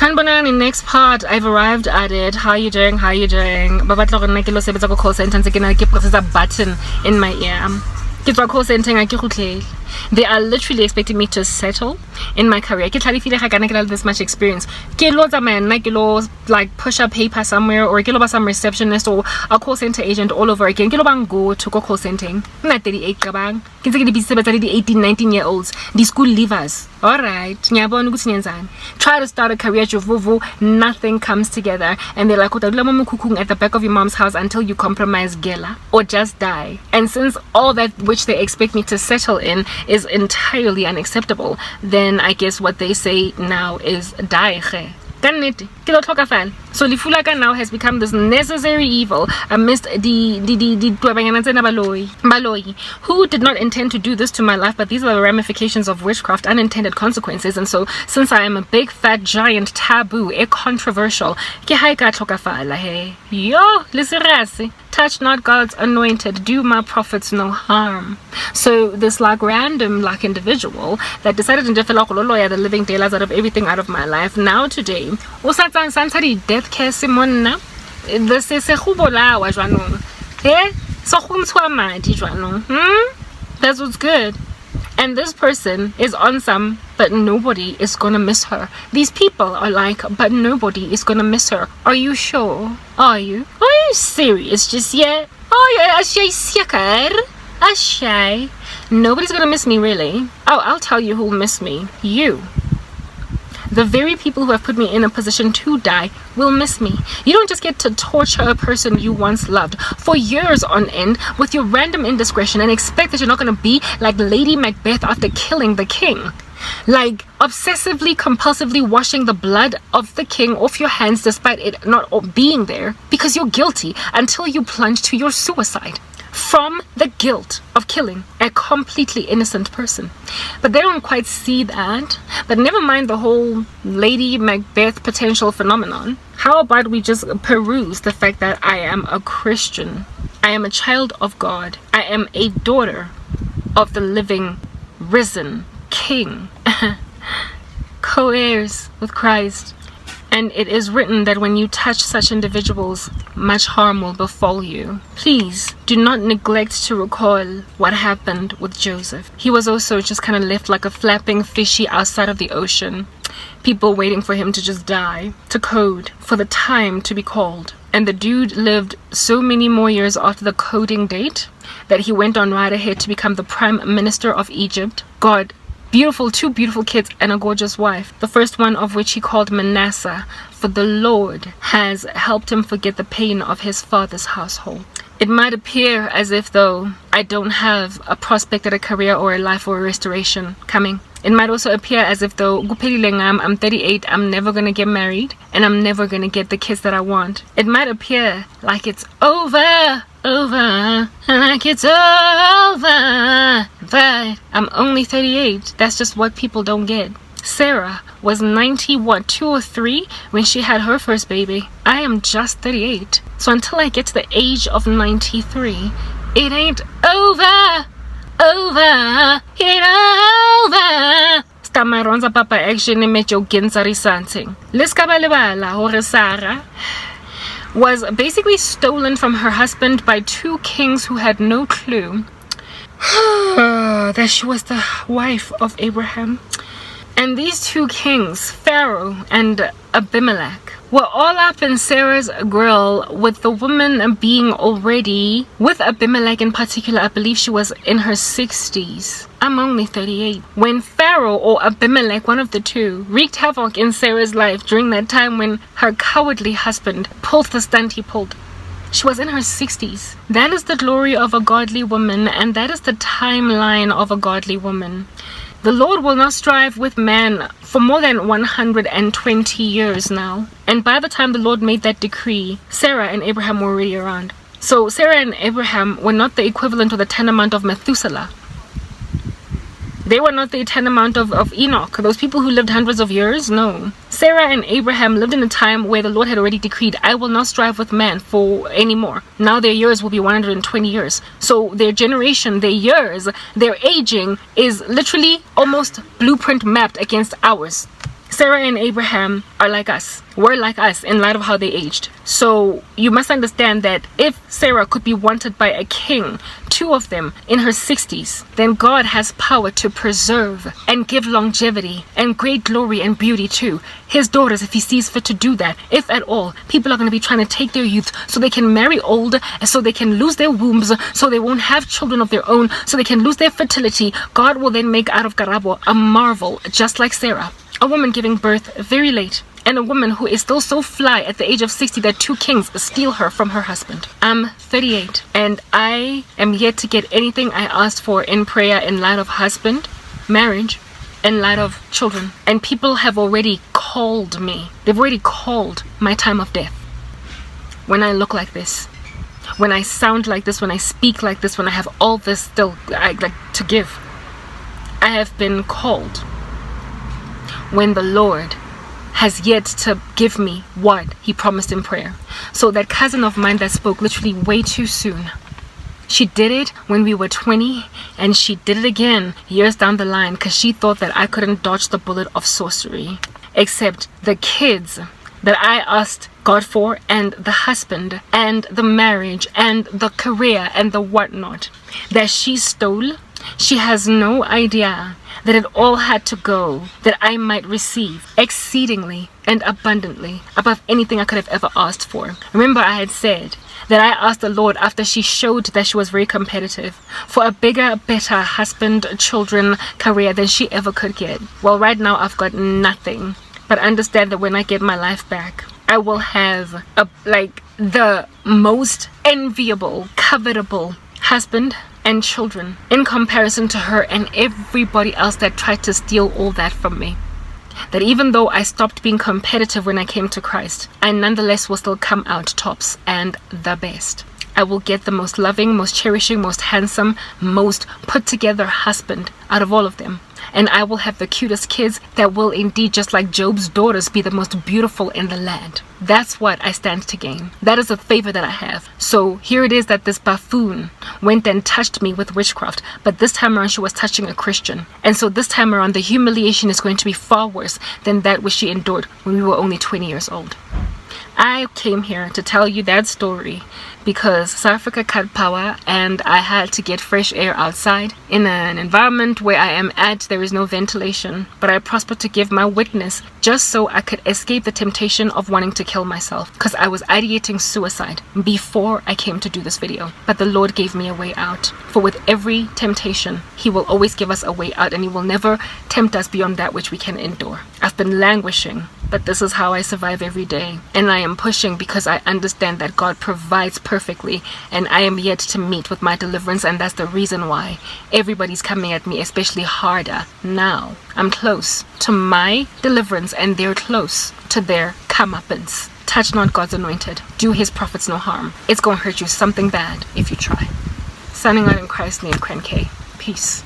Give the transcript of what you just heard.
Sanbonani, next part, I've arrived at it. How you doing? How you doing? Babatlo rena ke lo sebetsa ko call center ntse ke na ke press a button in my ear. Ke tswa call center ga ke khutlele. They are literally expecting me to settle in my career. Ke tlalifile ga kana ke na this much experience. Ke lo tsamaya nna ke lo like push up paper somewhere, or ke lo ba some receptionist or a call center agent all over again. Ke lo bang go to call center. Nna 38 qabang. Ke ntse ke di busy sebetsa le di 18 19 year olds, di school leavers. All right, try to start a career at Jovuvu, nothing comes together, and they're like, at the back of your mom's house until you compromise gela or just die. And since all that which they expect me to settle in is entirely unacceptable, then I guess what they say now is die. So Lifulaka now has become this necessary evil amidst the Baloi, who did not intend to do this to my life, but these are the ramifications of witchcraft, unintended consequences. And so since I am a big fat giant taboo, a controversial, yo, touch not God's anointed, do my prophets no harm. So this like random like individual that decided to lawyer the living daylights out of everything out of my life now today death care simona this is a hubolawa jwanong so that's what's good. And this person is on some, but nobody is gonna miss her. These people are like, but nobody is gonna miss her. Are you sure? Are you serious just yet? Oh yeah, Ashay. Nobody's gonna miss me really. Oh, I'll tell you who'll miss me. You. The very people who have put me in a position to die will miss me. You don't just get to torture a person you once loved for years on end with your random indiscretion and expect that you're not going to be like Lady Macbeth after killing the king. Like obsessively, compulsively washing the blood of the king off your hands despite it not being there because you're guilty until you plunge to your suicide from the guilt of killing a completely innocent person. But they don't quite see that. But never mind the whole Lady Macbeth potential phenomenon. How about we just peruse the fact that I am a Christian, I am a child of God, I am a daughter of the living risen King, co-heirs with Christ. And it is written that when you touch such individuals, much harm will befall you. Please do not neglect to recall what happened with Joseph. He was also just kind of left like a flapping fishy outside of the ocean. People waiting for him to just die, to code for the time to be called. And the dude lived so many more years after the coding date that he went on right ahead to become the Prime Minister of Egypt. God, two beautiful kids and a gorgeous wife, the first one of which he called Manasseh, for the Lord has helped him forget the pain of his father's household. It might appear as if though I don't have a prospect at a career or a life or a restoration coming. It might also appear as if though I'm 38, I'm never gonna get married and I'm never gonna get the kids that I want. It might appear like it's over, like it's over, but I'm only 38. That's just what people don't get. Sarah was 2 or 3 when she had her first baby. I am just 38. So until I get to the age of 93, it ain't over, it ain't over. Stamaronza papa action mejo gensari something. Leskabalebala hore Sarah was basically stolen from her husband by 2 kings who had no clue that she was the wife of Abraham. And these 2 kings, Pharaoh and Abimelech, were all up in Sarah's grill, with the woman being already, with Abimelech in particular, I believe she was in her 60s. I'm only 38. When Pharaoh or Abimelech, one of the two, wreaked havoc in Sarah's life during that time when her cowardly husband pulled the stunt he pulled, she was in her 60s. That is the glory of a godly woman, and that is the timeline of a godly woman. The Lord will not strive with man for more than 120 years now. And by the time the Lord made that decree, Sarah and Abraham were already around. So Sarah and Abraham were not the equivalent or the tantamount of Methuselah. They were not the tantamount of Enoch, those people who lived hundreds of years. No. Sarah and Abraham lived in a time where the Lord had already decreed, I will not strive with man for any more. Now their years will be 120 years. So their generation, their years, their aging is literally almost blueprint mapped against ours. Sarah and Abraham are like us. Were like us in light of how they aged. So you must understand that if Sarah could be wanted by a king, 2 of them in her 60s, then God has power to preserve and give longevity and great glory and beauty to his daughters if he sees fit to do that. If at all, people are going to be trying to take their youth so they can marry old, so they can lose their wombs, so they won't have children of their own, so they can lose their fertility. God will then make out of Karabo a marvel, just like Sarah. A woman giving birth very late, and a woman who is still so fly at the age of 60 that 2 kings steal her from her husband. I'm 38, and I am yet to get anything I asked for in prayer in light of husband, marriage, in light of children. And people have already called me. They've already called my time of death. When I look like this, when I sound like this, when I speak like this, when I have all this still like to give, I have been called when the Lord has yet to give me what he promised in prayer. So that cousin of mine that spoke literally way too soon, she did it when we were 20, and she did it again years down the line because she thought that I couldn't dodge the bullet of sorcery. Except the kids that I asked God for, and the husband, and the marriage, and the career, and the whatnot that she stole, she has no idea that it all had to go that I might receive exceedingly and abundantly above anything I could have ever asked for. Remember, I had said that I asked the Lord after she showed that she was very competitive for a bigger, better husband, children, career than she ever could get. Well, right now I've got nothing, but understand that when I get my life back, I will have the most enviable, covetable husband and children in comparison to her and everybody else that tried to steal all that from me. That even though I stopped being competitive when I came to Christ, I nonetheless will still come out tops and the best. I will get the most loving, most cherishing, most handsome, most put together husband out of all of them. And I will have the cutest kids that will indeed, just like Job's daughters, be the most beautiful in the land. That's what I stand to gain. That is a favor that I have. So here it is that this buffoon went and touched me with witchcraft, but this time around she was touching a Christian. And so this time around the humiliation is going to be far worse than that which she endured when we were only 20 years old. I came here to tell you that story because South Africa cut power and I had to get fresh air outside. In an environment where I am at, there is no ventilation, but I prospered to give my witness just so I could escape the temptation of wanting to kill myself, because I was ideating suicide before I came to do this video. But the Lord gave me a way out, for with every temptation he will always give us a way out, and he will never tempt us beyond that which we can endure. I've been languishing, but this is how I survive every day, and I am pushing because I understand that God provides perfectly, and I am yet to meet with my deliverance, and that's the reason why everybody's coming at me especially harder now. I'm close to my deliverance and they're close to their comeuppance. Touch not God's anointed, do his prophets no harm. It's gonna hurt you something bad if you try. Signing out in Christ's name, Krenke. Peace.